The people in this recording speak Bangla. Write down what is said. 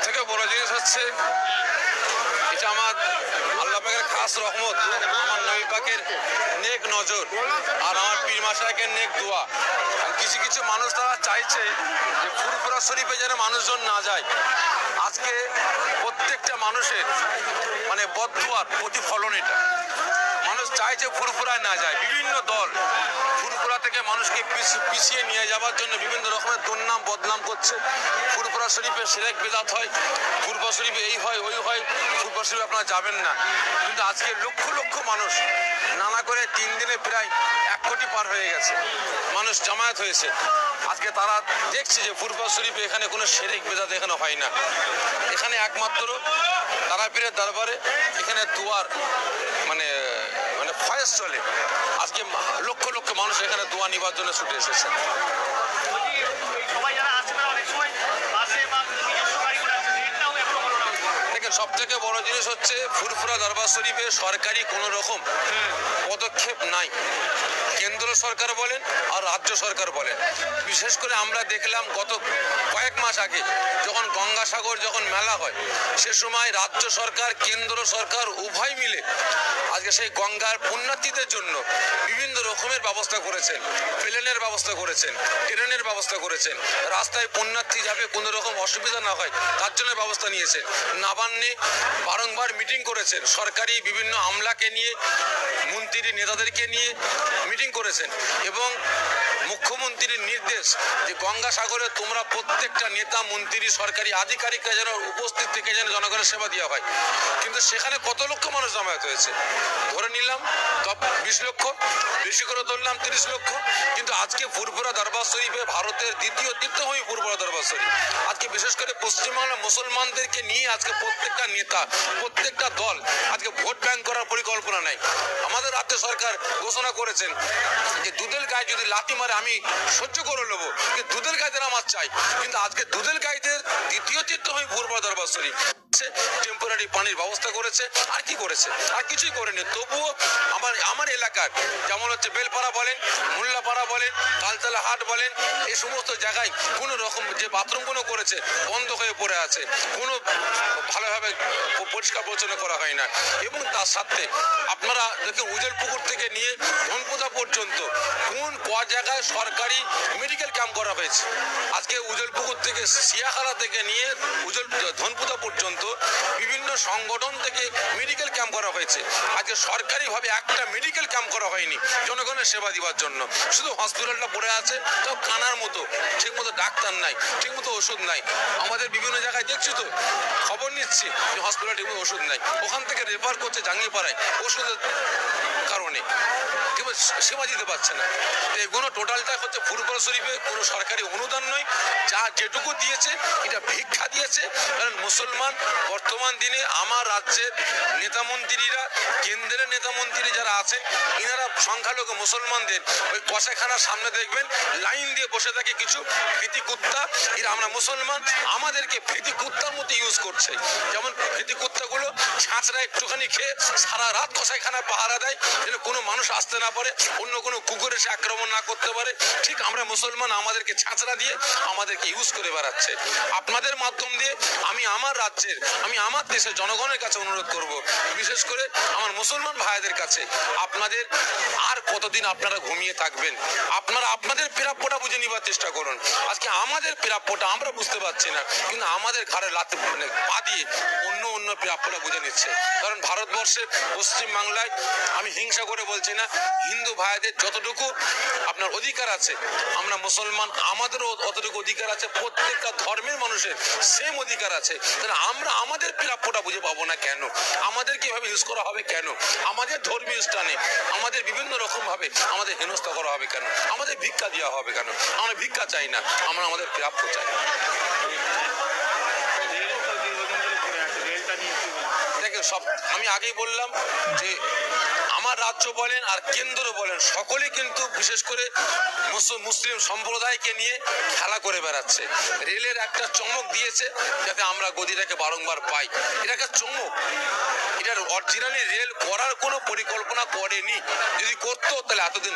থেকে বড় জিনিস হচ্ছে এটা আমার আল্লাহ পাকের খাস রহমত, আমার নবী পাকের নেক নজর আর আমার পীর মাশায়েখের নেক দোয়া। কিছু কিছু মানুষ তারা চাইছে যে ফুরফুরা শরীফে যেন মানুষজন না যায়। আজকে প্রত্যেকটা মানুষের মানে বদদুয়ার প্রতিফলন এটা। মানুষ চায় যে ফুরফুরায় না যায়। বিভিন্ন দল ফুরফুরা থেকে মানুষকে পিছিয়ে নিয়ে যাওয়ার জন্য বিভিন্ন রকমের দুর্নাম বদনাম করছে। ফুরফুরা শরীফে শিরক বিদআত হয়, ফুরফুরা শরীফে এই হয় ওই হয়, ফুরফুরা শরীফে আপনারা যাবেন না। কিন্তু আজকে লক্ষ লক্ষ মানুষ নানা করে 3 দিনে প্রায় 1 কোটি পার হয়ে গেছে, মানুষ জামায়াত হয়েছে। আজকে তারা দেখছে যে ফুরফুরা শরীফে এখানে কোনো শিরক বিদআত এখানে হয় না। এখানে একমাত্র তারাপীরের দরবারে এখানে দুয়ার মানে ফয়েজ চলে। আজকে লক্ষ লক্ষ মানুষ এখানে দোয়া নিবার জন্য ছুটে এসেছে। দেখেন, সব থেকে বড় জিনিস হচ্ছে ফুরফুরা দরবার শরীফে সরকারি কোনো রকম পদক্ষেপ নাই। কেন্দ্র সরকার বলেন আর রাজ্য সরকার বলেন। বিশেষ করে আমরা দেখলাম গত কয়েক মাস আগে যখন গঙ্গাসাগর যখন মেলা হয়, সে সময় রাজ্য সরকার কেন্দ্র সরকার উভয় মিলে আজকে সেই গঙ্গার পুণ্যার্থীদের জন্য বিভিন্ন রকমের ব্যবস্থা করেছেন। প্লেনের ব্যবস্থা করেছেন, ট্রেনের ব্যবস্থা করেছেন, রাস্তায় পুণ্যার্থী যাবে কোনো রকম অসুবিধা না হয় তার জন্য ব্যবস্থা নিয়েছেন। নবান্নে বারংবার মিটিং করেছেন, সরকারি বিভিন্ন আমলাকে নিয়ে, মন্ত্রী নেতাদেরকে নিয়ে মিটিং করেছেন এবং মুখ্যমন্ত্রীর নির্দেশ যে গঙ্গাসাগরে তোমরা প্রত্যেকটা নেতা মন্ত্রী সরকারি আধিকারিকরা যেন উপস্থিত থেকে যেন জনগণের সেবা দেওয়া হয়। কিন্তু সেখানে কত লক্ষ মানুষ জমায়েত হয়েছে? ধরে নিলাম 20 লক্ষ, বেশি করে ধরলাম 30 লক্ষ। কিন্তু আজকে ফুরফুরা দরবার শরীফে ভারতের দ্বিতীয় তীর্থভূমি ফুরফুরা দরবার শরীফ। আজকে বিশেষ করে পশ্চিমবাংলার মুসলমানদেরকে নিয়ে আজকে প্রত্যেকটা নেতা প্রত্যেকটা দল আজকে ভোট ব্যাংক করার পরিকল্পনা নাই। আমাদের রাজ্য সরকার ঘোষণা করেছেন যে দুধের গায়ে যদি লাথি মারে আমি সহ্য করে নেবো, কিন্তু দুধের গাইদের আমার চাই। কিন্তু আজকে দুধের গাইদের দ্বিতীয় তীর্থভূমি ফুরফুরা দরবার শরীফ টেম্পোরারি পানির ব্যবস্থা করেছে। আর কি করেছে? আর কিছুই করেনি। তবুও আমার এলাকার যেমন হচ্ছে বেলপাড়া বলেন, মোল্লাপাড়া বলেন, তালতলা হাট বলেন, এই সমস্ত জায়গায় কোনো রকম যে বাথরুমগুলো করেছে বন্ধ হয়ে পড়ে আছে, কোনো ভালোভাবে পরিষ্কার পরিচ্ছন্ন করা হয় না। এবং তার সাথে আপনারা দেখেন উজলপুকুর থেকে নিয়ে ধনপুদা পর্যন্ত কোন জায়গায় সরকারি মেডিকেল ক্যাম্প করা হয়েছে। আজকে উজলপুকুর থেকে সিয়াখালা থেকে নিয়ে ধনপুদা পর্যন্ত বিভিন্ন সংগঠন থেকে মেডিকেল ক্যাম্প করা হয়েছে। আজকে সরকারিভাবে একটা মেডিকেল ক্যাম্প করা হয়নি জনগণের সেবা দেওয়ার জন্য। শুধু হসপিটালটা পড়ে আছে, তো কানার মতো, ঠিক মতো ডাক্তার নাই, ঠিক মতো ওষুধ নাই। আমাদের বিভিন্ন জায়গায় দেখছি তো, খবর নিচ্ছি যে হসপিটাল ঠিক মতো ওষুধ নাই, ওখান থেকে রেফার করছে জাঙ্গিপাড়ায় ওষুধের কারণে, কিন্তু সেবা দিতে পারছে না। এগুলো টোটালটা হচ্ছে ফুরফুরা শরীফে কোনো সরকারি অনুদান নয়। যা যেটুকু দিয়েছে এটা ভিক্ষা দিয়েছে। কারণ মুসলমান বর্তমান দিনে আমার রাজ্যের নেতা মন্ত্রীরা, কেন্দ্রের নেতা মন্ত্রী যারা আছেন, এনারা সংখ্যালঘু মুসলমানদের ওই কষাইখানার সামনে দেখবেন লাইন দিয়ে বসে থাকে কিছু ফিতি কুত্তা। এরা আমরা মুসলমান, আমাদেরকে ফিতি কুত্তার মতো ইউজ করছে। যেমন ফিতি কুত্তাগুলো ছাঁচড়া একটুখানি খেয়ে সারা রাত কষাইখানায় পাহারা দেয় যেন কোনো মানুষ আসতে না পারে, অন্য কোনো কুকুর এসে আক্রমণ না করতে পারে। ঠিক আমরা মুসলমান, আমাদেরকে ছাঁচড়া দিয়ে আমাদেরকে ইউজ করে বেড়াচ্ছে। আপনাদের মাধ্যম দিয়ে আমি আমার রাজ্যের, আমি আমার দেশের জনগণের কাছে অনুরোধ করব, বিশেষ করে আমার মুসলমান ভাইদের কাছে, আপনাদের আর কতদিন আপনারা ঘুমিয়ে থাকবেন? আপনারা আপনাদের প্রাপ্যটা বুঝে নিবার চেষ্টা করুন। আজকে আমাদের প্রাপ্যটা আমরা বুঝতে পারছি না, কিন্তু আমাদের ঘাড়ে লাথি পা দিয়ে অন্য প্রাপ্যটা বুঝে নিচ্ছে। কারণ ভারতবর্ষের পশ্চিমবাংলায়, আমি হিংসা করে বলছি না, হিন্দু ভাইদের যতটুকু আপনার অধিকার আছে, আমরা মুসলমান আমাদেরও অতটুকু অধিকার আছে। প্রত্যেকটা ধর্মের মানুষের সেম অধিকার আছে। তাহলে আমরা আমাদের প্রাপ্যটা বুঝে পাবো না কেন? আমাদেরকে এভাবে ইউজ করা হবে কেন? আমাদের ধর্মীয় স্থানে আমাদের বিভিন্ন রকম ভাবে আমাদের হেনস্থা করা হবে কেন? আমাদের ভিক্ষা দেওয়া হবে কেন? আমরা ভিক্ষা চাই না, আমরা আমাদের প্রাপ্য চাই। দেখেন, সব আমি আগেই বললাম যে আমার রাজ্য বলেন আর কেন্দ্র বলেন সকলে কিন্তু বিশেষ করে মুসলিম সম্প্রদায়কে নিয়ে খেলা করে বেড়াচ্ছে। রেলের একটা চমক দিয়েছে যাতে আমরা গদিটাকে বারংবার পাই। এটা একটা চমক। এটার অরিজিনালি রেল করার কোনো পরিকল্পনা করেনি। যদি করতো তাহলে এতদিন